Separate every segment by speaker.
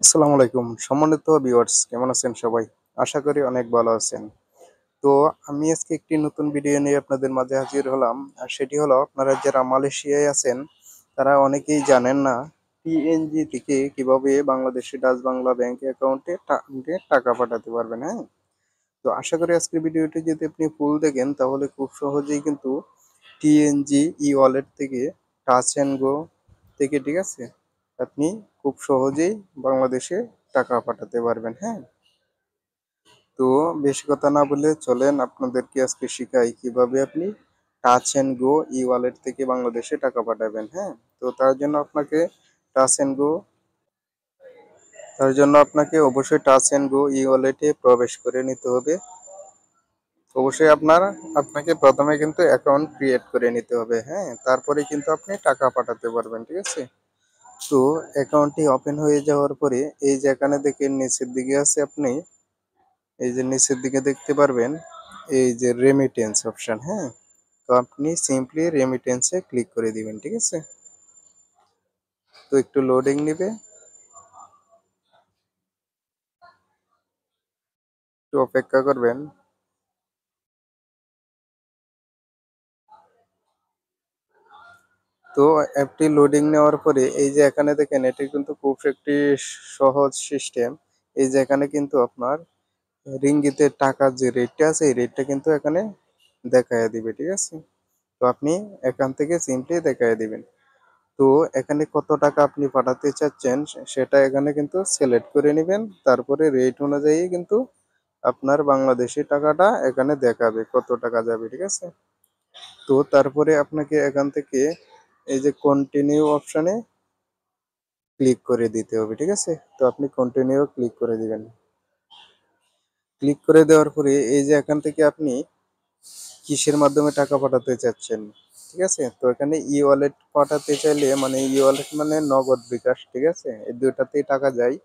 Speaker 1: আসসালামু আলাইকুম সম্মানিত ভিউয়ার্স, কেমন আছেন সবাই? আশা করি অনেক ভালো আছেন। তো আমি আজকে একটি নতুন ভিডিও নিয়ে আপনাদের মাঝে হাজির হলাম। আর সেটি হলো, আপনারা যারা মালয়েশিয়ায় আছেন তারা অনেকেই জানেন না পিএনজি থেকে কিভাবে বাংলাদেশি ডাচ বাংলা ব্যাংক অ্যাকাউন্টে টাকা পাঠাতে পারবেন, হ্যাঁ? তো আশা করি আজকের ভিডিওটি যদি আপনি ফুল দেখেন তাহলে খুব সহজেই কিন্তু টিএনজি ওয়ালেট থেকে টাচ অ্যান্ড গো থেকে, ঠিক আছে, আপনি খুব সহজেই বাংলাদেশে টাকা পাঠাতে পারবেন, হ্যাঁ? তো বেশি কথা না বলে চলেন আপনাদেরকে আজকে শিখাই কিভাবে আপনি টাচ অ্যান্ড গো ওয়ালেট থেকে বাংলাদেশে টাকা পাঠাবেন, হ্যাঁ? তো টাচ অ্যান্ড গো তার জন্য আপনাকে অবশ্যই টাচ অ্যান্ড গো ওয়ালেটে প্রবেশ করে নিতে হবে। অবশ্যই আপনাকে প্রথমে কিন্তু অ্যাকাউন্ট ক্রিয়েট করে নিতে হবে, হ্যাঁ? তারপরে কিন্তু আপনি টাকা পাঠাতে পারবেন, ঠিক আছে? তো অ্যাকাউন্টটি ওপেন হয়ে যাওয়ার পরে এই যে এখানে দেখেন নিচের দিকে আছে, আপনি এই যে নিচের দিকে দেখতে পারবেন এই যে রেমিটেন্স অপশন, হ্যাঁ? তো আপনি সিম্পলি রেমিটেন্সে ক্লিক করে দিবেন, ঠিক আছে? তো একটু লোডিং নিবে, একটু অপেক্ষা করবেন। তো অ্যাপটি লোডিং নেওয়ার পরে এই যে এখানে দেখেন, এটি কিন্তু খুব একটি সহজ সিস্টেম। এই যে এখানে কিন্তু আপনার রিঙ্গিতের টাকার যে রেটটা আছে এই রেটটা কিন্তু এখানে দেখাইয়া দিবে, ঠিক আছে? তো আপনি এখান থেকে সিম্পলি দেখাইয়া দিবেন। তো এখানে কত টাকা আপনি পাঠাতে চাচ্ছেন সেটা এখানে কিন্তু সিলেক্ট করে নিবেন। তারপরে রেট অনুযায়ী কিন্তু আপনার বাংলাদেশী টাকাটা এখানে দেখাবে কত টাকা যাবে, ঠিক আছে? তো তারপরে আপনাকে এখান থেকে এই যে কন্টিনিউ অপশনে ক্লিক করে দিতে হবে, ঠিক আছে? তো আপনি কন্টিনিউ ক্লিক করে দিবেন। ক্লিক করে দেওয়ার পরে এই যে এখান থেকে আপনি কিসের মাধ্যমে টাকা পাঠাতে চাচ্ছেন, ঠিক আছে? তো এখানে ওয়ালেট পাঠাতে চাইলে, মানে ওয়ালেট মানে নগদ বিকাশ, ঠিক আছে? এই দুটাতেই টাকা যায়,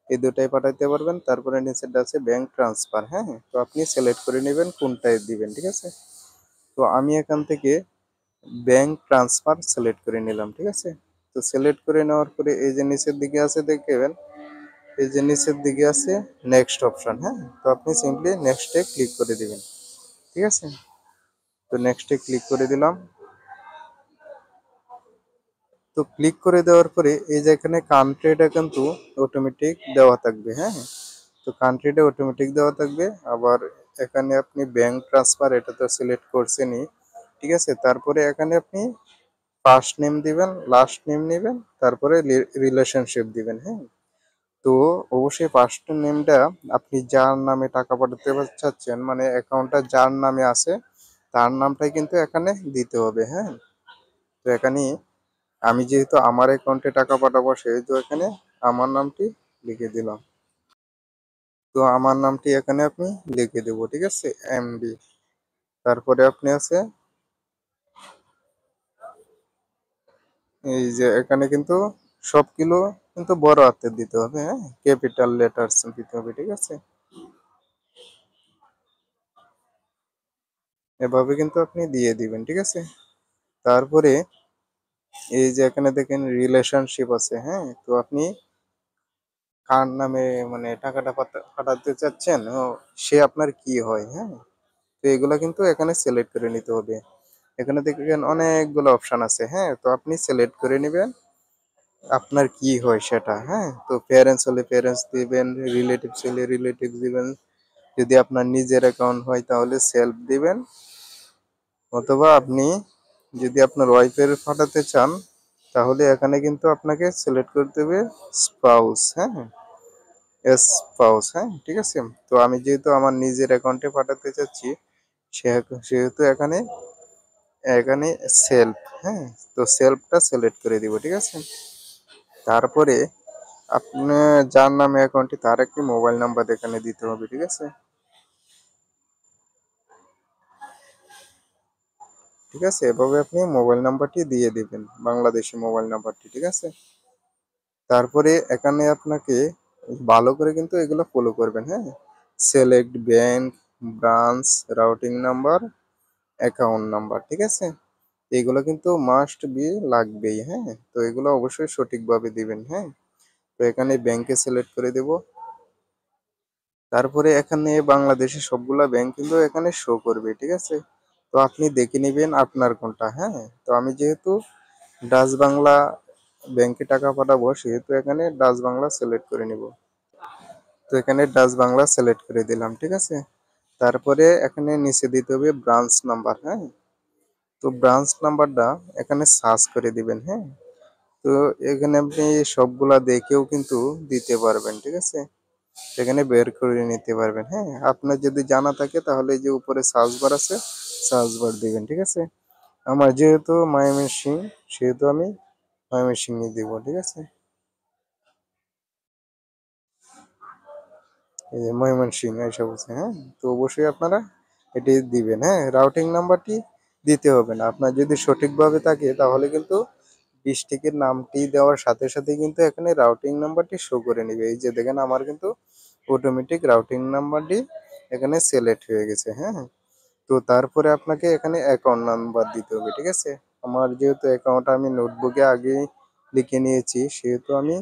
Speaker 1: এই দুটাই পাঠাতে পারবেন। তারপরে নিচেরটা আছে ব্যাংক ট্রান্সফার, হ্যাঁ? তো আপনি সিলেক্ট করে নেবেন কোনটায় দিবেন, ঠিক আছে? তো আমি এখান থেকে ব্যাংক ট্রান্সফার সিলেক্ট করে নিলাম, ঠিক আছে? তো সিলেক্ট করে নেওয়ার পরে এই যে নিচের দিকে আছে দেখবেন, এই যে নিচের দিকে আছে নেক্সট অপশন, হ্যাঁ? তো আপনি সিম্পলি নেক্সটে ক্লিক করে দিবেন, ঠিক আছে? তো নেক্সটে ক্লিক করে দিলাম। তো ক্লিক করে দেওয়ার পরে এই যে এখানে কান্ট্রিটা কিন্তু অটোমেটিক দেওয়া থাকবে, হ্যাঁ? তো কান্ট্রিটা অটোমেটিক দেওয়া থাকবে। আবার এখানে আপনি ব্যাংক ট্রান্সফার এটা তো সিলেক্ট করছেনই, ঠিক আছে? তারপরে এখানে আপনি ফার্স্ট নেম দিবেন, লাস্ট নেম নেবেন, তারপরে রিলেশনশিপ দিবেন, হ্যাঁ? তো অবশ্যই ফার্স্ট নেমটা আপনি যার নামে টাকা পাঠাতে চাচ্ছেন, মানে অ্যাকাউন্টটা যার নামে আছে তার নামটাই কিন্তু এখানে দিতে হবে, হ্যাঁ? তো এখানে আমি যেহেতু আমার অ্যাকাউন্টে টাকা পাঠাবো সেহেতু এখানে আমার নামটি লিখে দিলাম। তো আমার নামটি এখানে আপনি লিখে দেবো, ঠিক আছে? এমডি। তারপরে আপনি আছে এই যে এখানে কিন্তু সবগুলো কিন্তু বড় হাতের দিতে হবে, হ্যাঁ? ক্যাপিটাল লেটার্স দিতে হবে, ঠিক আছে? এভাবে কিন্তু আপনি দিয়ে দিবেন, ঠিক আছে? তারপরে এই যে এখানে দেখেন রিলেশনশিপ আছে, হ্যাঁ? তো আপনি কার নামে মানে টাকাটা পাঠাতে চাচ্ছেন, ও সে আপনার কি হয়, হ্যাঁ? তো এগুলা কিন্তু এখানে সিলেক্ট করে নিতে হবে। এখানে দেখবেন অনেকগুলো অপশন আছে, হ্যাঁ? তো আপনি সিলেক্ট করে নিবেন আপনার কি হয় সেটা, হ্যাঁ? তো প্যারেন্টস হলে প্যারেন্টস দিবেন, রিলেটিভস হলে রিলেটিভস দিবেন। যদি আপনার নিজের অ্যাকাউন্ট হয় তাহলে সেলফ দিবেন, অথবা আপনি যদি আপনার ওয়াইফের পাঠাতে চান তাহলে এখানে কিন্তু আপনাকে সিলেক্ট করতে হবে স্পাউস, হ্যাঁ? স্পাউস, হ্যাঁ? ঠিক আছে? তো আমি যেহেতু আমার নিজের অ্যাকাউন্টে পাঠাতে চাচ্ছি সেহেতু এখানে এখানে সেলফ, হ্যাঁ? তো সেলফটা সিলেক্ট করে দিব, ঠিক আছে? তারপরে আপনি যার নামে অ্যাকাউন্টটি তার একটি মোবাইল নাম্বার এখানে দিতে হবে, ঠিক আছে? ঠিক আছে? এভাবে আপনি মোবাইল নাম্বারটি দিয়ে দিবেন, বাংলাদেশি মোবাইল নাম্বারটি, ঠিক আছে? তারপরে এখানে আপনাকে ভালো করে কিন্তু এগুলো ফলো করবেন, হ্যাঁ? Select bank, branch, routing number, account number, ঠিক আছে? এগুলো কিন্তু মাস্ট বি লাগবেই, হ্যাঁ? তো এগুলো অবশ্যই সঠিকভাবে দিবেন, হ্যাঁ? তো এখানে ব্যাংকে সিলেক্ট করে দেব। তারপরে এখানে বাংলাদেশের সবগুলা ব্যাংক কিন্তু এখানে শো করবে, ঠিক আছে? তো আপনি দেখে নেবেন আপনার কোনটা, হ্যাঁ? তো আমি যেহেতু ডাচ বাংলা ব্যাংকে টাকা পাঠাবো সেহেতু এখানে ডাচ বাংলা সিলেক্ট করে নিব। তো এখানে ডাচ বাংলা সিলেক্ট করে দিলাম, ঠিক আছে? তারপরে এখানে নিচে দিতে হবে ব্রাঞ্চ নাম্বার, হ্যাঁ? তো ব্রাঞ্চ নাম্বারটা এখানে সার্চ করে দিবেন, হ্যাঁ? তো এখানে আপনি সবগুলা দেখেও কিন্তু দিতে পারবেন, ঠিক আছে? এখানে বের করে নিতে পারবেন, হ্যাঁ? আপনার যদি জানা থাকে তাহলে এই যে উপরে সার্চ বার আছে, সার্চ বার দিবেন, ঠিক আছে? আমার যেহেতু ময়মনসিং সেহেতু আমি ময়মনসিংহে দিব, ঠিক আছে? এই যে ময়মনসিং এসে বলছে, হ্যাঁ? তো অবশ্যই আপনারা এটি দিবেন, হ্যাঁ? রাউটিং নাম্বারটি দিতে হবে না। আপনার যদি সঠিকভাবে থাকে তাহলে কিন্তু ডিস্ট্রিক্টের নামটি দেওয়ার সাথে সাথে কিন্তু এখানে রাউটিং নাম্বারটি শো করে নেবে। এই যে দেখেন আমার কিন্তু অটোমেটিক রাউটিং নাম্বারটি এখানে সিলেক্ট হয়ে গেছে, হ্যাঁ? তো তারপরে আপনাকে এখানে অ্যাকাউন্ট নাম্বার দিতে হবে, ঠিক আছে? আমার যেহেতু অ্যাকাউন্ট আমি নোটবুকে আগেই লিখে নিয়েছি সেহেতু আমি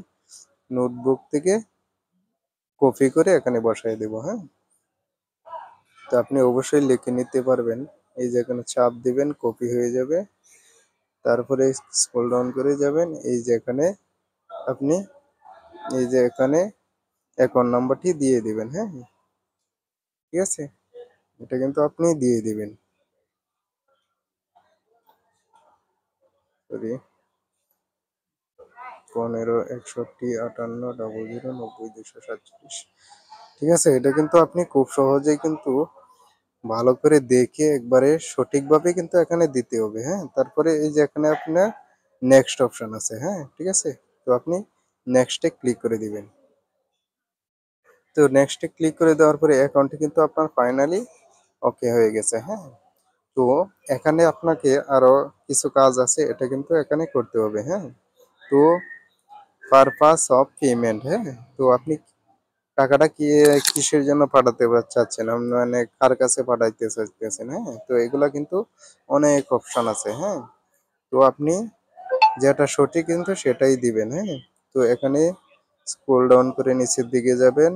Speaker 1: নোটবুক থেকে কপি করে এখানে বসায় দেব, হ্যাঁ? তো আপনি অবশ্যই লিখে নিতে পারবেন। এই যে এখানে চাপ দিবেন, কপি হয়ে যাবে। তারপরে স্ক্রল ডাউন করে যাবেন। এই যে এখানে আপনি এই যে এখানে অ্যাকাউন্ট নাম্বারটি দিয়ে দিবেন, হ্যাঁ? ঠিক আছে? এটা কিন্তু আপনি দিয়ে দিবেন। সরি, 15 61 58 00 90 247। ঠিক আছে? এটা কিন্তু আপনি খুব সহজেই কিন্তু ভালো করে দেখে একবারে সঠিকভাবে কিন্তু এখানে দিতে হবে, হ্যাঁ? তারপরে এই যে এখানে আপনার নেক্সট অপশন আছে, হ্যাঁ? ঠিক আছে? তো আপনি নেক্সট এ ক্লিক করে দিবেন। তো নেক্সট এ ক্লিক করে দেওয়ার পরে অ্যাকাউন্টটি কিন্তু আপনার ফাইনালি ওকে হয়ে গেছে, হ্যাঁ? তো এখানে আপনাকে আরো কিছু কাজ আছে এটা কিন্তু এখানে করতে হবে, হ্যাঁ? তো পারপাস অফ পেমেন্ট, হ্যাঁ? তো আপনি টাকাটা কিসের জন্য পাঠাতে চাচ্ছেন? মানে কার কাছে পাঠাইতে চাইতেছেন, হ্যাঁ? তো এগুলা কিন্তু অনেক অপশন আছে, হ্যাঁ? তো আপনি যেটা সঠিক কিন্তু সেটাই দিবেন, হ্যাঁ? তো এখানে স্ক্রল ডাউন করে নিচের দিকে যাবেন।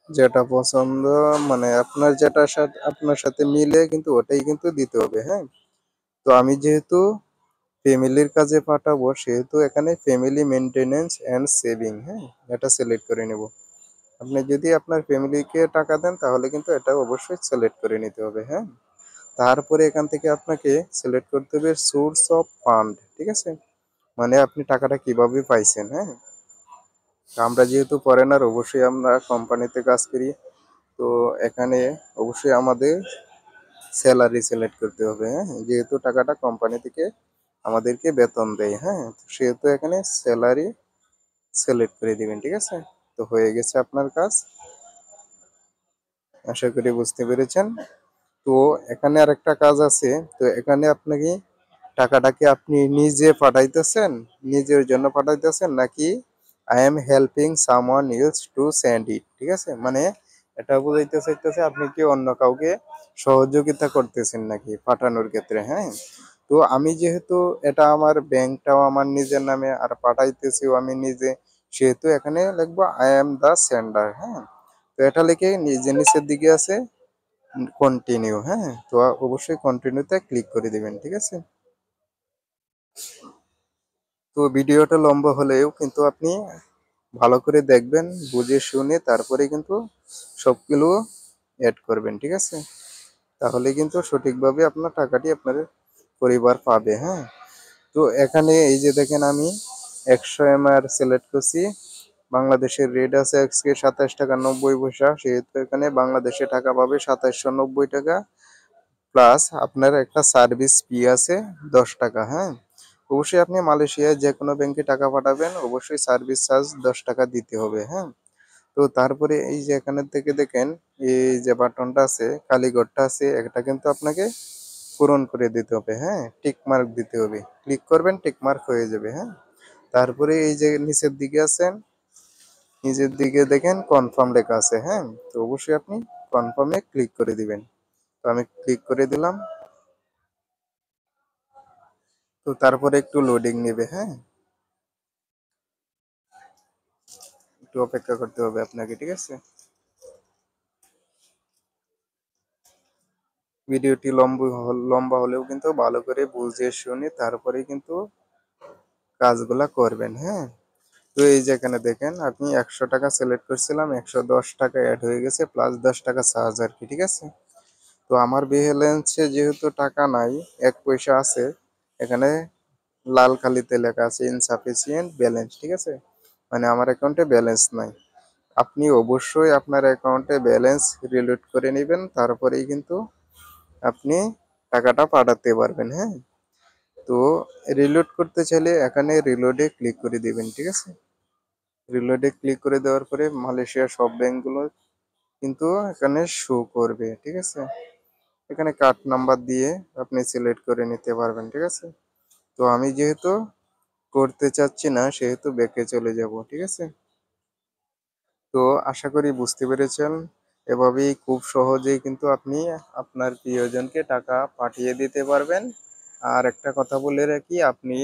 Speaker 1: যেটা পছন্দ মানে আপনার যেটা আপনার সাথে মিলে কিন্তু ওটাই কিন্তু দিতে হবে, হ্যাঁ? তো আমি যেহেতু ফ্যামিলির কাজে পাঠাবো সেহেতু এখানে ফ্যামিলি মেইনটেন্যান্স এন্ড সেভিং, হ্যাঁ? এটা সিলেক্ট করে নেব। আপনি যদি আপনার ফ্যামিলিকে টাকা দেন তাহলে কিন্তু এটা অবশ্যই সিলেক্ট করে নিতে হবে, হ্যাঁ? তারপরে এখান থেকে আপনাকে সিলেক্ট করতে হবে সোর্স অফ ফান্ড, ঠিক আছে? মানে আপনি টাকাটা কিভাবে পাইছেন, হ্যাঁ? তো আমরা যেহেতু ফরেনার অবশ্যই আমরা কোম্পানিতে কাজ করি। তো এখানে অবশ্যই আমাদের স্যালারি সিলেক্ট করতে হবে, হ্যাঁ? যেহেতু টাকাটা কোম্পানি থেকে আমাদেরকে বেতন দেয়, হ্যাঁ? তো সেহেতু এখানে স্যালারি সিলেক্ট করে দিবেন, ঠিক আছে? তো হয়ে গেছে আপনার কাজ। আশা করি বুঝতে পেরেছেন। তো এখানে আরেকটা কাজ আছে। তো এখানে আপনাকে টাকাটা কি আপনি নিজে পাঠাইতেছেন? নিজের জন্য পাঠাইতেছেন নাকি I am helping someone else to send it, ঠিক আছে? মানে এটা বুঝাইতে চাইতেছে আপনি কি অন্য কাউকে সহযোগিতা করতেছেন নাকি পাঠানোর ক্ষেত্রে, হ্যাঁ? তো আমি যেহেতু এটা আমার ব্যাংকটাও আমার নিজের নামে আর পাঠাইতেছিও আমি নিজে সেহেতু এখানে লিখবো I am the sender, হ্যাঁ? তো এটা লিখে নিচের দিকে আছে কন্টিনিউ, হ্যাঁ? তো অবশ্যই কন্টিনিউতে ক্লিক করে দিবেন, ঠিক আছে? তো ভিডিওটা লম্বা হলেও কিন্তু আপনি ভালো করে দেখবেন, বুঝে শুনে তারপরে কিন্তু সবগুলো এড করবেন, ঠিক আছে? তাহলে কিন্তু সঠিকভাবে আপনার টাকাটি আপনার পরিবার পাবে, হ্যাঁ? তো এখানে এই যে দেখেন আমি 100 mAh সিলেক্ট করছি। বাংলাদেশের রেট আছে আজকে 27 টাকা 90 পয়সা, সেহেতু এখানে বাংলাদেশে টাকা পাবে 2790 টাকা। প্লাস আপনার একটা সার্ভিস ফি আছে 10 টাকা, হ্যাঁ? অবশ্যই আপনি মালয়েশিয়ায় যে কোনো ব্যাংকে টাকা পাঠাবেন অবশ্যই সার্ভিস চার্জ 10 টাকা দিতে হবে, হ্যাঁ? তো তারপরে এই যে এখানে থেকে দেখেন এই যে বাটনটা আছে কালীঘরটা আছে এটা কিন্তু আপনাকে পূরণ করে দিতে হবে, হ্যাঁ? টিক মার্ক দিতে হবে, ক্লিক করবেন টিক মার্ক হয়ে যাবে, হ্যাঁ? তারপরে এই যে নিচের দিকে আছেন, নিচের দিকে দেখেন কনফার্ম লেখা আছে, হ্যাঁ? তো অবশ্যই আপনি কনফার্মে ক্লিক করে দিবেন। তো আমি ক্লিক করে দিলাম। তো তারপরে একটু লোডিং নেবে, হ্যাঁ? একটু অপেক্ষা করতে হবে আপনাকে, ঠিক আছে? ভিডিওটি লম্বা হলেও কিন্তু ভালো করে বুঝে শুনে তারপরে কিন্তু কাজগুলা করবেন, হ্যাঁ? তো এই যে এখানে দেখেন আমি 100 টাকা সিলেক্ট করছিলাম, 110 টাকা অ্যাড হয়ে গেছে প্লাস 10 টাকা চার্জ আর কি, ঠিক আছে? তো আমার বিহেলেন্সে যেহেতু টাকা নাই, 1 পয়সা আছে, এখানে লাল কালিতে লেখা আছে ইনসাফিসিয়েন্ট ব্যালেন্স, ঠিক আছে? মানে আমার অ্যাকাউন্টে ব্যালেন্স নাই। আপনি অবশ্যই আপনার অ্যাকাউন্টে ব্যালেন্স রিলোড করে নেবেন, তারপরেই কিন্তু আপনি টাকাটা পাঠাতে পারবেন, হ্যাঁ? তো রিলোড করতে চাইলে এখানে রিলোডে ক্লিক করে দিবেন, ঠিক আছে? রিলোডে ক্লিক করে দেওয়ার পরে মালয়েশিয়ার সব ব্যাংকগুলো কিন্তু এখানে শো করবে, ঠিক আছে? এখানে কার্ড নাম্বার দিয়ে আপনি সিলেক্ট করে নিতে পারবেন, ঠিক আছে? তো আমি যেহেতু করতে চাচ্ছি না সেহেতু ব্যাকে চলে যাব, ঠিক আছে? তো আশা করি বুঝতে পেরেছেন। এভাবেই খুব সহজেই কিন্তু আপনি আপনার প্রিয়জনকে টাকা পাঠিয়ে দিতে পারবেন। আর একটা কথা বলে রাখি, আপনি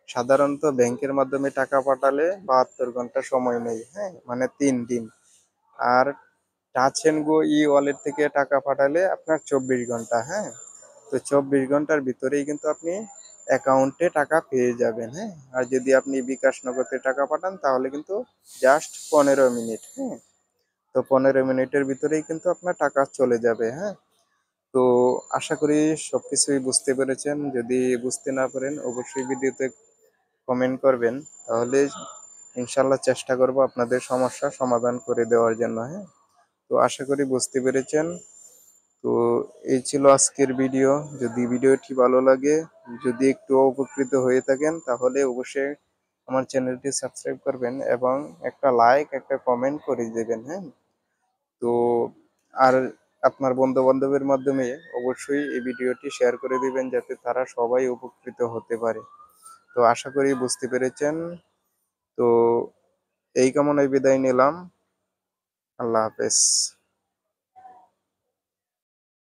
Speaker 1: সাধারণত ব্যাংকের মাধ্যমে টাকা পাঠালে ৭২ ঘন্টা সময় নেয়, হ্যাঁ? মানে ৩ দিন। আর টাচ অ্যান্ড গো ই-ওয়ালেট থেকে টাকা পাঠালে আপনার ২৪ ঘন্টা, হ্যাঁ? তো ২৪ ঘন্টার ভিতরেই কিন্তু আপনি অ্যাকাউন্টে টাকা পেয়ে যাবেন, হ্যাঁ? আর যদি আপনি বিকাশ নগদে টাকা পাঠান তাহলে কিন্তু জাস্ট ১৫ মিনিট, হ্যাঁ? তো ১৫ মিনিটের ভিতরেই কিন্তু আপনার টাকা চলে যাবে, হ্যাঁ? তো আশা করি সবকিছুই বুঝতে পেরেছেন। যদি বুঝতে না পারেন অবশ্যই ভিডিওতে কমেন্ট করবেন। তাহলে ইনশাআল্লাহ চেষ্টা করব আপনাদের সমস্যার সমাধান করে দেওয়ার জন্য, হ্যাঁ? তো আশা করি বুঝতে পেরেছেন। তো এই ছিল আজকের ভিডিও। যদি ভিডিওটি ভালো লাগে, যদি একটু উপকৃত হয়ে থাকেন তাহলে অবশ্যই আমার চ্যানেলটি সাবস্ক্রাইব করবেন এবং একটা লাইক, একটা কমেন্ট করে দেবেন, হ্যাঁ? তো আর আপনার বন্ধু-বান্ধবের মাধ্যমে অবশ্যই এই ভিডিওটি শেয়ার করে দিবেন যাতে তারা সবাই উপকৃত হতে পারে। তো আশা করি বুঝতে পেরেছেন। তো এই কামনায় বিদায় নিলাম। আল্লাহ হাফেজ।